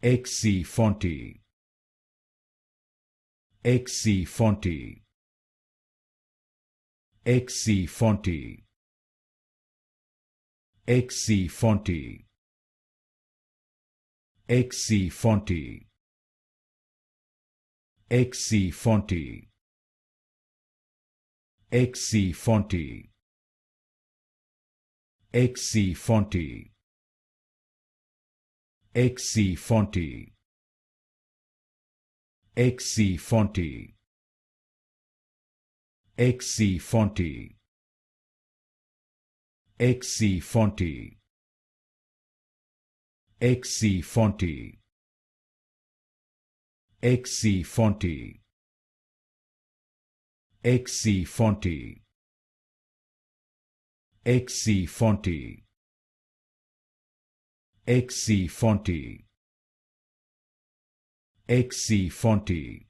XC40, XC40, XC40, XC40, XC40, XC40, XC40, XC40, XC40, XC40, XC40, XC40, XC40, XC40, XC40, XC40, XC40, XC40,